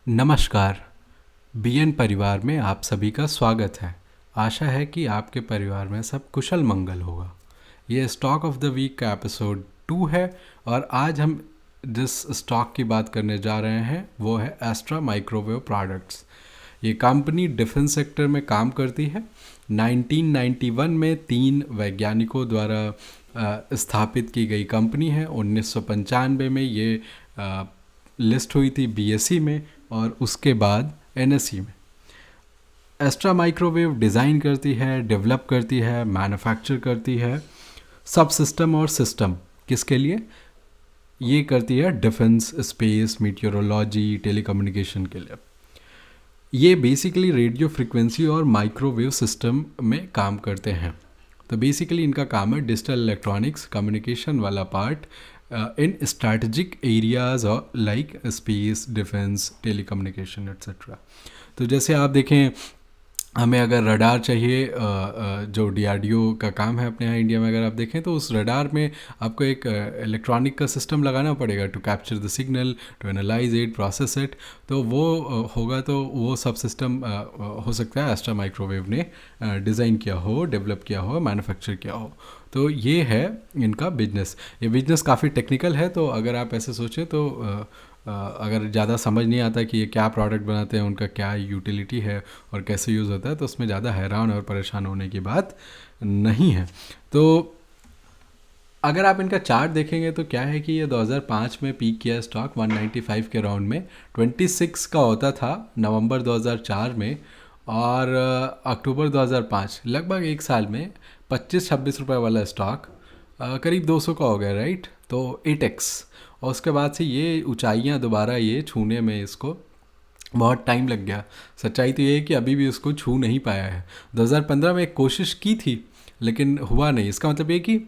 नमस्कार। बीएन परिवार में आप सभी का स्वागत है। आशा है कि आपके परिवार में सब कुशल मंगल होगा। ये स्टॉक ऑफ द वीक का एपिसोड 2 है और आज हम जिस स्टॉक की बात करने जा रहे हैं वो है एस्ट्रा माइक्रोवेव प्रोडक्ट्स। ये कंपनी डिफेंस सेक्टर में काम करती है। 1991 में 3 वैज्ञानिकों द्वारा स्थापित की गई कंपनी है। 1995 में ये लिस्ट हुई थी बीएसई में और उसके बाद एनएसई में। एस्ट्रा माइक्रोवेव डिज़ाइन करती है, डेवलप करती है, मैन्युफैक्चर करती है सब सिस्टम और सिस्टम। किसके लिए ये करती है? डिफेंस, स्पेस, मीटियोरोलॉजी, टेलीकम्युनिकेशन के लिए। ये बेसिकली रेडियो फ्रिक्वेंसी और माइक्रोवेव सिस्टम में काम करते हैं। तो बेसिकली इनका काम है डिजिटल इलेक्ट्रॉनिक्स कम्युनिकेशन वाला पार्ट इन स्ट्रैटेजिक एरियाज और like space, defence, telecommunication etcetera. तो जैसे आप देखें, हमें अगर रडार चाहिए, जो डीआरडीओ का काम है अपने यहाँ इंडिया में, अगर आप देखें तो उस रडार में आपको एक इलेक्ट्रॉनिक का सिस्टम लगाना पड़ेगा to capture the signal, to analyse it, process it. तो वो होगा, तो वो सब सिस्टम हो सकता है एस्ट्रा माइक्रोवेव ने डिज़ाइन किया हो, डेवलप किया हो, मैन्युफैक्चर किया हो। तो ये है इनका बिजनेस। ये बिजनेस काफ़ी टेक्निकल है, तो अगर आप ऐसे सोचें तो अगर ज़्यादा समझ नहीं आता कि ये क्या प्रोडक्ट बनाते हैं, उनका क्या यूटिलिटी है और कैसे यूज़ होता है, तो उसमें ज़्यादा हैरान और परेशान होने की बात नहीं है। तो अगर आप इनका चार्ट देखेंगे तो क्या है कि ये 2005 में पीक किया स्टॉक 195 के राउंड में। 26 का होता था नवंबर 2004 में, और अक्टूबर 2005, लगभग एक साल में 25-26 रुपये वाला स्टॉक करीब 200 का हो गया, राइट। तो 8x। और उसके बाद से ये ऊंचाइयां दोबारा ये छूने में इसको बहुत टाइम लग गया। सच्चाई तो ये है कि अभी भी उसको छू नहीं पाया है। 2015 में एक कोशिश की थी लेकिन हुआ नहीं। इसका मतलब ये कि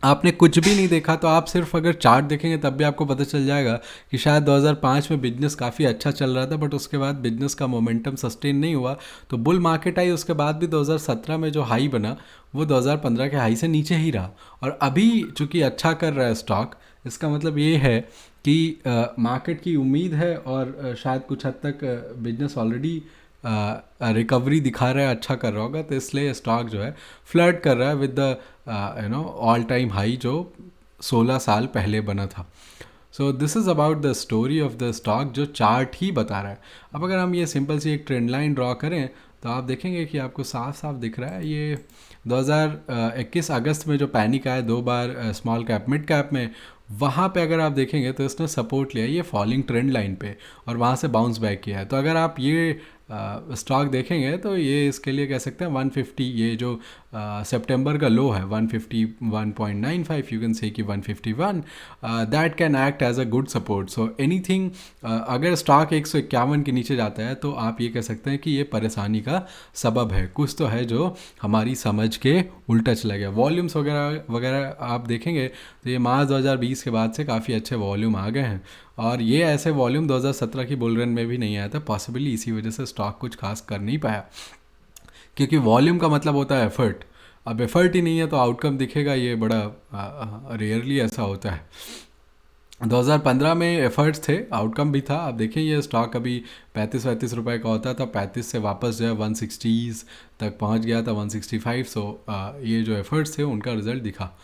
आपने कुछ भी नहीं देखा, तो आप सिर्फ अगर चार्ट देखेंगे तब भी आपको पता चल जाएगा कि शायद 2005 में बिजनेस काफ़ी अच्छा चल रहा था, बट उसके बाद बिजनेस का मोमेंटम सस्टेन नहीं हुआ, तो बुल मार्केट आई। उसके बाद भी 2017 में जो हाई बना वो 2015 के हाई से नीचे ही रहा। और अभी चूँकि अच्छा कर रहा है स्टॉक, इसका मतलब ये है कि मार्केट की उम्मीद है और शायद कुछ हद तक बिजनेस ऑलरेडी रिकवरी दिखा रहा है, अच्छा कर रहा होगा। तो इसलिए स्टॉक जो है फ्लर्ट कर रहा है with the all time high जो 16 साल पहले बना था। So this is about the story of the stock, जो चार्ट ही बता रहा है। अब अगर हम ये सिंपल सी एक ट्रेंड लाइन ड्रॉ करें तो आप देखेंगे कि आपको साफ साफ दिख रहा है। ये 2021 अगस्त में जो पैनिक आया 2 बार स्मॉल कैप मिड कैप में, वहाँ पे अगर आप देखेंगे तो इसने सपोर्ट लिया ये फॉलिंग ट्रेंड लाइन पे और वहाँ से बाउंस बैक किया है। तो अगर आप ये स्टॉक देखेंगे तो ये इसके लिए कह सकते हैं 150, ये जो सितंबर का लो है 151.95, यू कैन से कि 151, that can act as a good support. So anything, अगर स्टॉक 151 के नीचे जाता है तो आप ये कह सकते हैं कि ये परेशानी का सबब है, कुछ तो है जो हमारी समझ के उल्टा चला गया। वॉल्यूम्स वगैरह वगैरह आप देखेंगे तो ये मार्च 2020 के बाद से काफ़ी अच्छे वॉल्यूम आ गए हैं, और ये ऐसे वॉल्यूम 2017 की बुल रन में भी नहीं आया था। पॉसिबली इसी वजह से स्टॉक कुछ खास कर नहीं पाया, क्योंकि वॉल्यूम का मतलब होता है एफर्ट। अब एफर्ट ही नहीं है तो आउटकम दिखेगा, ये बड़ा रेयरली ऐसा होता है। 2015 में एफर्ट्स थे, आउटकम भी था। अब देखें ये स्टॉक अभी 35-35 रुपये का होता था, 35 से वापस जो है 160s तक पहुंच गया था, 165। सो ये जो एफर्ट्स थे उनका रिजल्ट दिखा।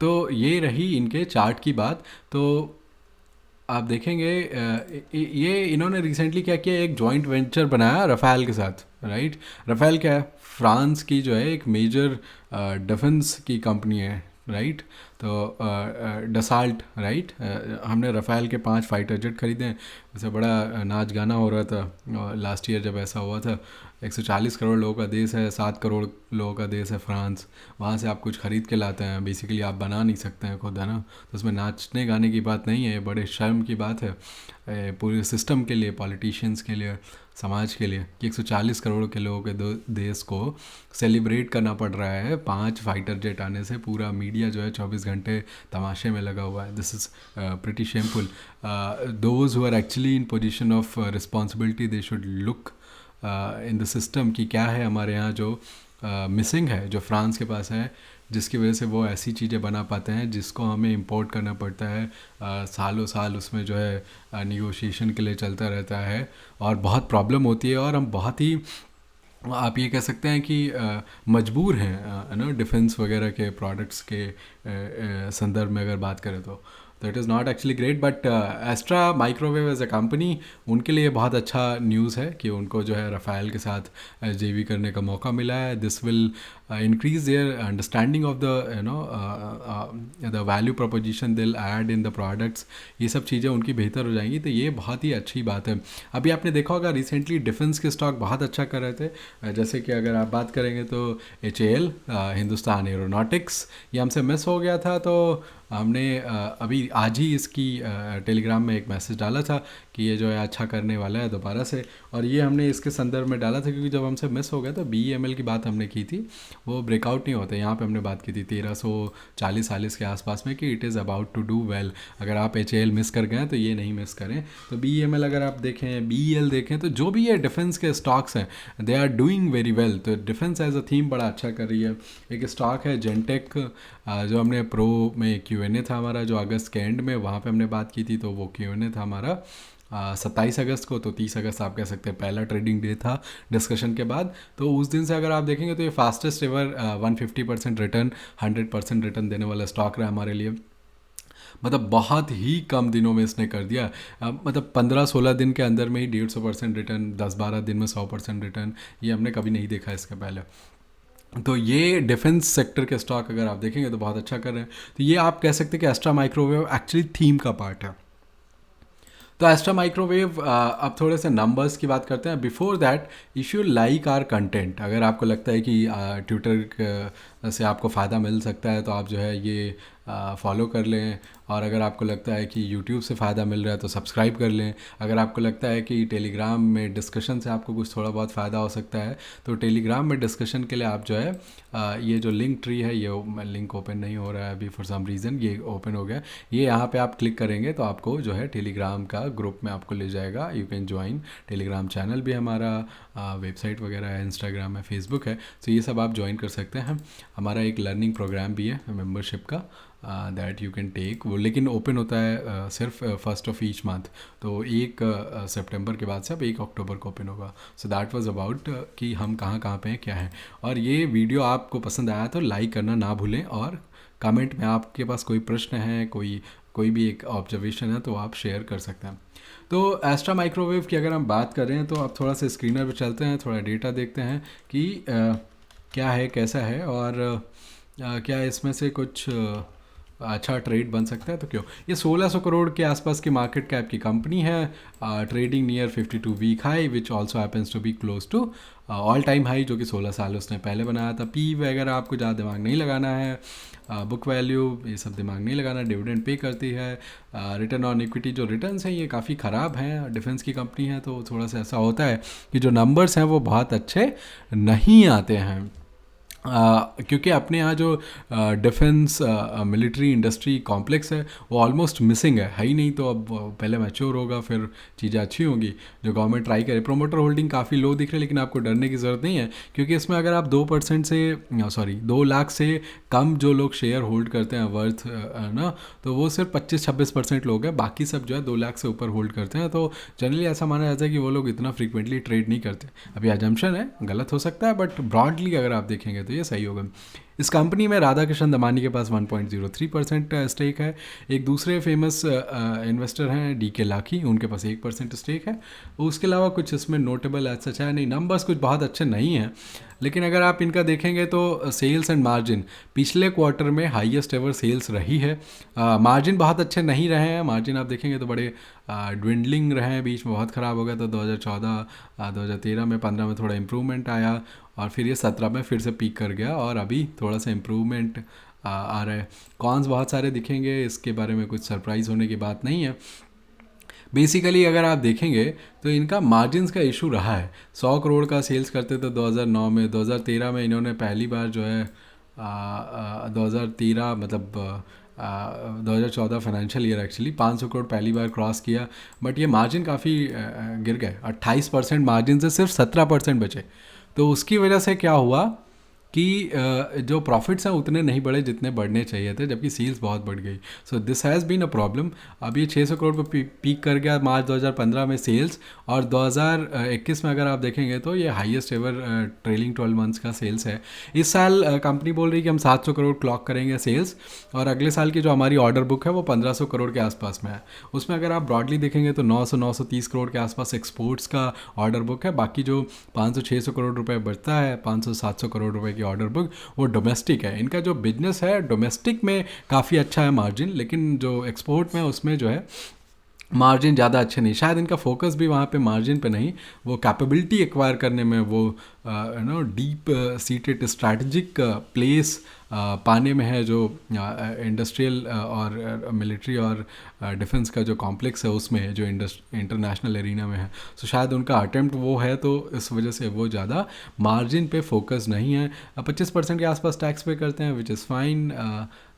तो ये रही इनके चार्ट की बात। तो आप देखेंगे ये इन्होंने रिसेंटली क्या किया, एक जॉइंट वेंचर बनाया रफ़ेल के साथ, राइट। रफ़ेल क्या है? फ्रांस की जो है एक मेजर डिफेंस की कंपनी है, राइट। तो डसाल्ट, राइट। हमने रफ़ेल के 5 फाइटर जेट खरीदे हैं। वैसे बड़ा नाच गाना हो रहा था लास्ट ईयर जब ऐसा हुआ था। 140 करोड़ लोगों का देश है, 7 करोड़ लोगों का देश है फ्रांस। वहाँ से आप कुछ ख़रीद के लाते हैं, बेसिकली आप बना नहीं सकते हैं खुद, है ना। तो उसमें नाचने गाने की बात नहीं है, ये बड़े शर्म की बात है पूरे सिस्टम के लिए, पॉलिटिशियंस के लिए, समाज के लिए, कि 140 करोड़ के लोगों के देश को सेलिब्रेट करना पड़ रहा है 5 फाइटर जेट आने से। पूरा मीडिया जो है 24 घंटे तमाशे में लगा हुआ है। This is pretty shameful. Those who are actually in position of responsibility, they should look in the system कि क्या है हमारे यहाँ जो मिसिंग है, जो फ्रांस के पास है, जिसकी वजह से वो ऐसी चीज़ें बना पाते हैं जिसको हमें इंपोर्ट करना पड़ता है। सालों साल उसमें जो है निगोशिएशन के लिए चलता रहता है और बहुत प्रॉब्लम होती है, और हम बहुत ही, आप ये कह सकते हैं कि मजबूर हैं ना, डिफेंस वगैरह के प्रोडक्ट्स के संदर्भ में अगर बात करें तो it is not actually great, but Astra Microwave as a company, उनके लिए बहुत अच्छा न्यूज़ है कि उनको जो है रफ़ाएल के साथ जेवी करने का मौका मिला है। This will increase their understanding of the the value proposition they'll add in the products। ये सब चीज़ें उनकी बेहतर हो जाएंगी, तो ये बहुत ही अच्छी बात है। अभी आपने देखा होगा रिसेंटली डिफेंस के स्टॉक बहुत अच्छा कर रहे थे, जैसे कि अगर आप बात करेंगे तो HAL, हिंदुस्तान एरोनॉटिक्स, ये हमसे मिस हो गया था, तो हमने अभी आज ही इसकी टेलीग्राम में एक मैसेज डाला था कि ये जो है अच्छा करने वाला है दोबारा से, और ये हमने इसके संदर्भ में डाला था क्योंकि जब हमसे मिस हो गया तो BEML की बात हमने की थी, वो ब्रेकआउट नहीं होते। यहाँ पे हमने बात की थी 1340 के आसपास में कि it is about to do well. अगर आप HAL मिस कर गए तो ये नहीं मिस करें। तो BEML अगर आप देखें, BEL देखें, तो जो भी ये डिफेंस के स्टॉक्स हैं they are doing very well. तो डिफेंस एज अ थीम बड़ा अच्छा कर रही है। एक स्टॉक है जेनटेक, जो हमने प्रो में Q&A था हमारा जो अगस्त के एंड में, वहाँ पे हमने बात की थी, तो वो Q&A था हमारा 27 अगस्त को। तो 30 अगस्त आप कह सकते हैं पहला ट्रेडिंग डे था डिस्कशन के बाद। तो उस दिन से अगर आप देखेंगे तो ये फास्टेस्ट एवर 150% रिटर्न, 100% रिटर्न देने वाला स्टॉक रहा हमारे लिए। मतलब बहुत ही कम दिनों में इसने कर दिया, मतलब 15-16 दिन के अंदर में ही 150% रिटर्न, 10-12 दिन में 100% रिटर्न, ये हमने कभी नहीं देखा इसके पहले। तो ये डिफेंस सेक्टर के स्टॉक अगर आप देखेंगे तो बहुत अच्छा कर रहे हैं। तो ये आप कह सकते हैं कि एस्ट्रा माइक्रोवेव एक्चुअली थीम का पार्ट है। तो एस्ट्रा माइक्रोवेव, अब थोड़े से नंबर्स की बात करते हैं। Before that, if you like our content, अगर आपको लगता है कि ट्विटर से आपको फ़ायदा मिल सकता है तो आप जो है ये फॉलो कर लें, और अगर आपको लगता है कि यूट्यूब से फ़ायदा मिल रहा है तो सब्सक्राइब कर लें। अगर आपको लगता है कि टेलीग्राम में डिस्कशन से आपको कुछ थोड़ा बहुत फ़ायदा हो सकता है तो टेलीग्राम में डिस्कशन के लिए आप जो है ये जो लिंक ट्री है, ये लिंक ओपन नहीं हो रहा है अभी फॉर सम रीज़न, ये ओपन हो गया। ये यहाँ पे आप क्लिक करेंगे तो आपको जो है टेलीग्राम का ग्रुप में आपको ले जाएगा। You can join Telegram channel भी हमारा, वेबसाइट वगैरह है, इंस्टाग्राम है, फेसबुक है, तो ये सब आप ज्वाइन कर सकते हैं। हमारा एक लर्निंग प्रोग्राम भी है मेंबरशिप का, दैट यू कैन टेक, वो लेकिन ओपन होता है सिर्फ 1st ऑफ ईच मंथ। तो 1 सितंबर के बाद से अब 1 अक्टूबर को ओपन होगा। सो दैट वाज अबाउट कि हम कहाँ कहाँ पे हैं, क्या है। और ये वीडियो आपको पसंद आया तो लाइक करना ना भूलें, और कमेंट में आपके पास कोई प्रश्न है, कोई भी एक ऑब्जर्वेशन है तो आप शेयर कर सकते हैं। तो एस्ट्रा माइक्रोवेव की अगर हम बात कर रहे हैं तो आप थोड़ा सा स्क्रीनर पे चलते हैं, थोड़ा डेटा देखते हैं कि क्या है, कैसा है, और क्या इसमें से कुछ अच्छा ट्रेड बन सकता है। तो क्यों, ये 1600 करोड़ के आसपास की मार्केट कैप की कंपनी है, trading near 52 week high which also happens to be close to all time high, जो कि 16 साल उसने पहले बनाया था। पी वगैरह आपको ज़्यादा दिमाग नहीं लगाना है, बुक वैल्यू ये सब दिमाग नहीं लगाना, डिविडेंड पे करती है। रिटर्न ऑन इक्विटी जो रिटर्न्स हैं ये काफ़ी ख़राब हैं, डिफेंस की कंपनी है तो थोड़ा सा ऐसा होता है कि जो नंबर्स हैं वो बहुत अच्छे नहीं आते हैं। क्योंकि अपने यहाँ जो डिफेंस मिलिट्री इंडस्ट्री कॉम्प्लेक्स है वो ऑलमोस्ट मिसिंग है ही नहीं। तो अब पहले मैच्योर होगा फिर चीज़ें अच्छी होंगी। जो गवर्नमेंट ट्राई करे, प्रोमोटर होल्डिंग काफ़ी लो दिख रही है, लेकिन आपको डरने की ज़रूरत नहीं है, क्योंकि इसमें अगर आप 2% से 2 लाख से कम जो लोग शेयर होल्ड करते हैं वर्थ ना, तो वो सिर्फ 25-26% लोग हैं, बाकी सब जो है 2 लाख से ऊपर होल्ड करते हैं। तो जनरली ऐसा माना जाता है कि वो लोग इतना फ्रीक्वेंटली ट्रेड नहीं करते। अभी अजम्पशन है, गलत हो सकता है, बट ब्रॉडली अगर आप देखेंगे तो ये सही होगा। इस कंपनी में राधा कृष्ण दमानी के पास 1.03% स्टेक है। एक दूसरे फेमस इन्वेस्टर हैं DK लाखी, उनके पास 1% स्टेक है। उसके अलावा कुछ इसमें नोटेबल ऐसा है नहीं, नंबर्स कुछ बहुत अच्छे नहीं हैं, लेकिन अगर आप इनका देखेंगे तो सेल्स एंड मार्जिन पिछले क्वार्टर में हाईएस्ट एवर सेल्स रही है। मार्जिन बहुत अच्छे नहीं रहे हैं, मार्जिन आप देखेंगे तो बड़े ड्विंडलिंग रहे हैं, बीच में बहुत ख़राब हो गया था 2014, 2013 में, 15 में थोड़ा इम्प्रूवमेंट आया, और फिर ये 17 में फिर से पीक कर गया, और अभी थोड़ा सा इम्प्रूवमेंट आ रहा है। कॉन्स बहुत सारे दिखेंगे, इसके बारे में कुछ सरप्राइज़ होने की बात नहीं है। बेसिकली अगर आप देखेंगे तो इनका मार्जिन्स का इशू रहा है। 100 करोड़ का सेल्स करते थे 2009 में, 2013 में इन्होंने पहली बार जो है 2013 मतलब 2014 फाइनेंशियल ईयर एक्चुअली 500 करोड़ पहली बार क्रॉस किया, बट ये मार्जिन काफ़ी गिर गए, 28% मार्जिन से सिर्फ 17% बचे। तो उसकी वजह से क्या हुआ कि जो प्रॉफिट्स हैं उतने नहीं बढ़े जितने बढ़ने चाहिए थे, जबकि सेल्स बहुत बढ़ गई। So this has been a problem. अब ये 600 करोड़ पर पीक कर गया मार्च 2015 में सेल्स, और 2021 में अगर आप देखेंगे तो ये हाईएस्ट एवर ट्रेलिंग 12 मंथ्स का सेल्स है। इस साल कंपनी बोल रही है कि हम 700 करोड़ क्लॉक करेंगे सेल्स, और अगले साल की जो हमारी ऑर्डर बुक है वो 1500 करोड़ के आसपास में है। उसमें अगर आप ब्रॉडली देखेंगे तो 930 करोड़ के आसपास एक्सपोर्ट्स का ऑर्डर बुक है, बाकी जो 500-600 करोड़ रुपए बचता है, 500-700 करोड़ रुपए की ऑर्डर बुक, वो डोमेस्टिक है। इनका जो बिजनेस है डोमेस्टिक में काफ़ी अच्छा है मार्जिन, लेकिन जो एक्सपोर्ट में उसमें जो है मार्जिन ज़्यादा अच्छे नहीं। शायद इनका फोकस भी वहाँ पे मार्जिन पे नहीं, वो कैपेबिलिटी एक्वायर करने में, वो डीप सीटेड स्ट्रैटेजिक प्लेस पाने में है, जो इंडस्ट्रियल और मिलिट्री और डिफेंस का जो कॉम्प्लेक्स है उसमें है, जो इंटरनेशनल एरिना में है। सो शायद उनका अटेम्प्ट वो है, तो इस वजह से वो ज़्यादा मार्जिन पे फोकस नहीं है। 25% के आसपास टैक्स पे करते हैं, which is fine.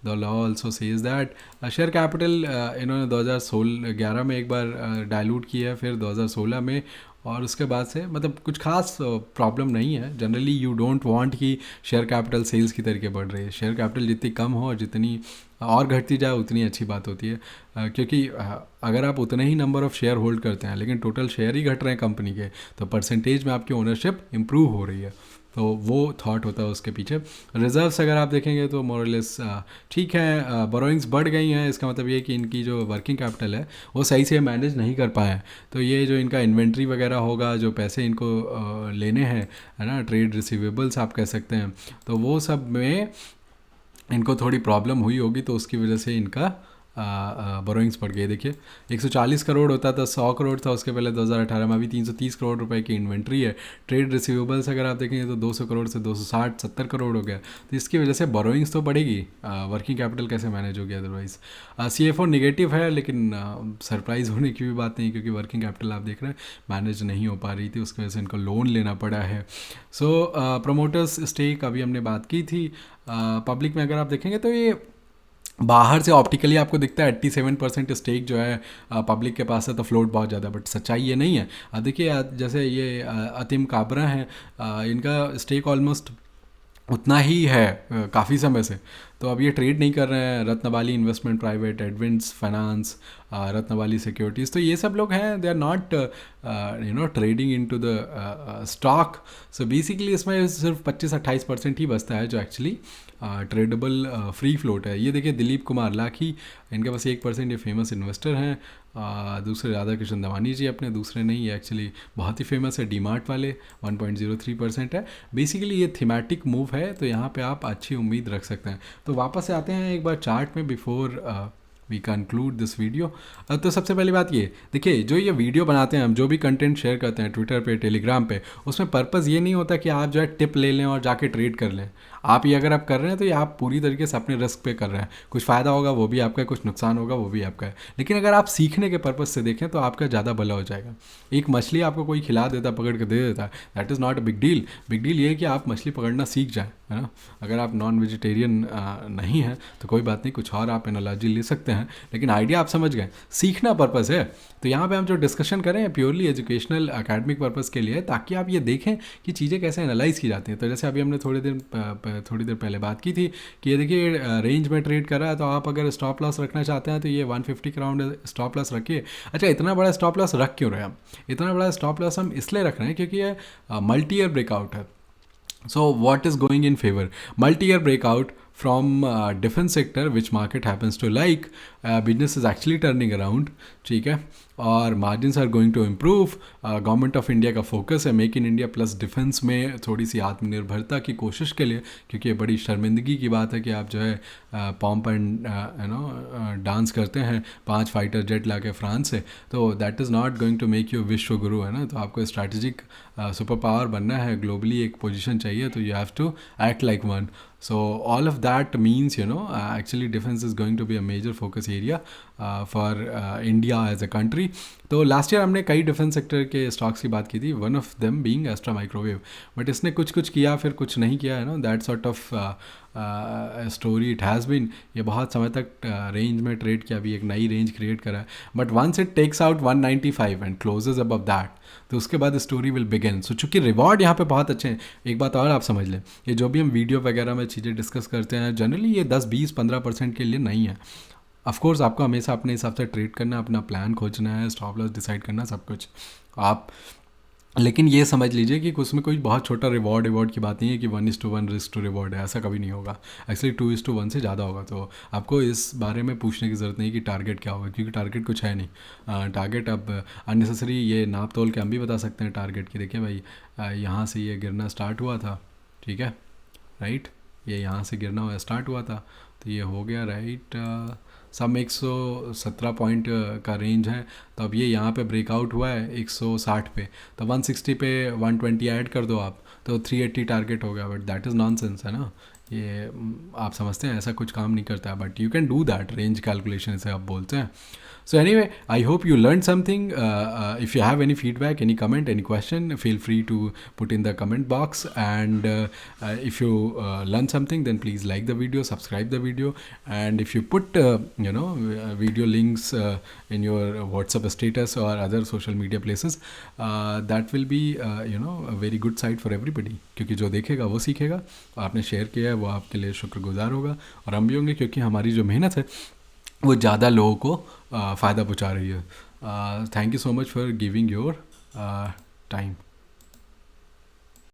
The law also says that share capital इन्होंने 2011 में एक बार डाइल्यूट किया है, फिर 2016 में, और उसके बाद से मतलब कुछ खास प्रॉब्लम नहीं है। जनरली यू डोंट वांट कि शेयर कैपिटल सेल्स की तरीके बढ़ रही है। शेयर कैपिटल जितनी कम हो और जितनी और घटती जाए उतनी अच्छी बात होती है, क्योंकि अगर आप उतने ही नंबर ऑफ़ शेयर होल्ड करते हैं लेकिन टोटल शेयर ही घट रहे हैं कंपनी के, तो परसेंटेज में आपकी ओनरशिप इम्प्रूव हो रही है। तो वो थॉट होता है उसके पीछे। रिजर्व्स अगर आप देखेंगे तो मोरलेस ठीक है, बोरोइंग्स बढ़ गई हैं, इसका मतलब ये कि इनकी जो वर्किंग कैपिटल है वो सही से मैनेज नहीं कर पाए हैं। तो ये जो इनका इन्वेंट्री वगैरह होगा, जो पैसे इनको लेने हैं, है ना, ट्रेड रिसीवेबल्स आप कह सकते हैं, तो वो सब में इनको थोड़ी प्रॉब्लम हुई होगी, तो उसकी वजह से इनका बोरोइंग्स बढ़ गई। देखिए 140 करोड़ होता था, 100 करोड़ था उसके पहले 2018 में, अभी 330 करोड़ रुपए की इन्वेंट्री है। ट्रेड रिसीवेबल्स अगर आप देखेंगे तो 200 करोड़ से 260-70 करोड़ हो गया। तो इसकी वजह से बोरोइंग्स तो बढ़ेगी, वर्किंग कैपिटल कैसे मैनेज होगी अदरवाइज। CFO नेगेटिव है, लेकिन सरप्राइज होने की भी बात नहीं, क्योंकि वर्किंग कैपिटल आप देख रहे हैं मैनेज नहीं हो पा रही थी, उसकी वजह से इनको लोन लेना पड़ा है। सो प्रमोटर्स स्टेक अभी हमने बात की थी। पब्लिक में अगर आप देखेंगे तो ये बाहर से ऑप्टिकली आपको दिखता है 87% स्टेक जो है पब्लिक के पास है, तो फ्लोट बहुत ज़्यादा, बट सच्चाई ये नहीं है। देखिए जैसे ये अतिम काबरा हैं, इनका स्टेक ऑलमोस्ट उतना ही है काफ़ी समय से, तो अब ये ट्रेड नहीं कर रहे हैं। रत्नवाली इन्वेस्टमेंट प्राइवेट, एडविंस फाइनेंस, रत्नवाली सिक्योरिटीज़, तो ये सब लोग हैं, they are not trading into the stock. So basically इसमें सिर्फ 25-28% ही बचता है जो एक्चुअली ट्रेडेबल फ्री फ्लोट है। ये देखिए दिलीप कुमार लाखी, इनके पास 1%, ये फेमस इन्वेस्टर हैं। दूसरे राधा कृष्ण दवानी जी अपने, दूसरे नहीं, ये एक्चुअली बहुत ही फेमस है, डीमार्ट वाले, 1.03% है। बेसिकली ये थीमेटिक मूव है, तो यहाँ पे आप अच्छी उम्मीद रख सकते हैं। तो वापस से आते हैं एक बार चार्ट में before we conclude this video. तो सबसे पहली बात ये देखिए, जो ये वीडियो बनाते हैं हम, जो भी कंटेंट शेयर करते हैं ट्विटर पे, टेलीग्राम पे, उसमें पर्पज़ ये नहीं होता कि आप जो है टिप ले लें और जाके ट्रेड कर लें। आप ये अगर आप कर रहे हैं तो ये आप पूरी तरीके से अपने रिस्क पे कर रहे हैं। कुछ फ़ायदा होगा वो भी आपका है, कुछ नुकसान होगा वो भी आपका है, लेकिन अगर आप सीखने के पर्पज़ से देखें तो आपका ज़्यादा भला हो जाएगा। एक मछली आपको कोई खिला देता, पकड़ के दे देता, that is not a big deal. Big deal ये है कि आप मछली पकड़ना सीख जाएँ, है ना। अगर आप नॉन वेजिटेरियन नहीं हैं तो कोई बात नहीं, कुछ और आप एनालॉजी ले सकते हैं, लेकिन आइडिया आप समझ गए, सीखना पर्पज़ है। तो यहाँ पे हम जो डिस्कशन करें प्योरली एजुकेशनल एकेडमिक पर्पज़ के लिए, ताकि आप ये देखें कि चीज़ें कैसे एनालाइज़ की जाती हैं। तो जैसे अभी हमने थोड़ी देर पहले बात की थी कि ये देखिए रेंज में ट्रेड कर रहा है, तो आप अगर स्टॉप लॉस रखना चाहते हैं तो ये 150 के राउंड स्टॉप लॉस रखिए। अच्छा, इतना बड़ा स्टॉप लॉस रख क्यों रहे हैं हम? इतना बड़ा स्टॉप लॉस हम इसलिए रख रहे हैं क्योंकि ये मल्टी ईयर ब्रेकआउट है। So what is going in favor? Multi-year breakout from defense sector, which market happens to like. Business is actually turning around, ठीक है, और margins are going to improve. Government of India का focus है make in India plus defence में थोड़ी सी आत्मनिर्भरता की कोशिश के लिए, क्योंकि ये बड़ी शर्मिंदगी की बात है कि आप जो है पॉम्प एंड डांस करते हैं 5 फाइटर जेट ला के फ्रांस से, तो that is not going to make you विश्व गुरु, है ना। तो आपको स्ट्रैटेजिक सुपर पावर बनना है, ग्लोबली एक पोजीशन चाहिए, तो you have to act like one. So all of that means, actually defense is going to be a major focus area. For India as a country. तो last year हमने कई defence sector के stocks की बात की थी, one of them being Astra Microwave, but इसने कुछ कुछ किया फिर कुछ नहीं किया है ना, that sort of story it has been. ये बहुत समय तक रेंज में ट्रेड किया, अभी एक नई रेंज क्रिएट करा है, but once it takes out 195 and closes above that, तो उसके बाद स्टोरी विल बिगिन। सो चूँकि रिवॉर्ड यहाँ पे बहुत अच्छे हैं, एक बात और आप समझ लें, ये जो भी हम वीडियो वगैरह में चीज़ें डिस्कस करते हैं जनरली ये 10-20-15% के लिए नहीं है। ऑफ कोर्स आपको हमेशा अपने हिसाब से ट्रेड करना, अपना प्लान खोजना है, स्टॉप लॉस डिसाइड करना, सब कुछ आप, लेकिन ये समझ लीजिए कि उसमें कोई बहुत छोटा रिवॉर्ड की बात नहीं है कि 1:1 रिस्क टू रिवॉर्ड है, ऐसा कभी नहीं होगा। एक्चुअली 2:1 से ज़्यादा होगा। तो आपको इस बारे में पूछने की ज़रूरत नहीं कि टारगेट क्या होगा, क्योंकि टारगेट कुछ है नहीं। टारगेट अब अननेसेसरी ये नाप तोल के हम भी बता सकते हैं टारगेट की। देखिए भाई, यहाँ से ये गिरना स्टार्ट हुआ था, ठीक है, राइट, ये यहाँ से गिरना हुआ स्टार्ट हुआ था, तो ये हो गया राइट, सम 117 पॉइंट का रेंज है। तो अब ये यहाँ पे ब्रेकआउट हुआ है 160 पे, तो 160 पे 120 ऐड कर दो आप, तो 380 टारगेट हो गया। बट दैट इज़ नॉनसेंस, है ना, ये आप समझते हैं ऐसा कुछ काम नहीं करता है, but you can do that, range calculation इसे आप बोलते हैं। So anyway, I hope you learned something. If you have any feedback, any comment, any question, feel free to put in the comment box. And if you learn something, then please like the video, subscribe the video, and if you put video links in your WhatsApp status or other social media places, that will be a very good site for everybody. क्योंकि जो देखेगा वो सीखेगा, आपने share किया है वो आपके लिए शुक्रगुजार होगा, और हम भी होंगे क्योंकि हमारी जो मेहनत है वो ज़्यादा लोगों को फ़ायदा पहुंचा रही है। Thank you so much for giving your time.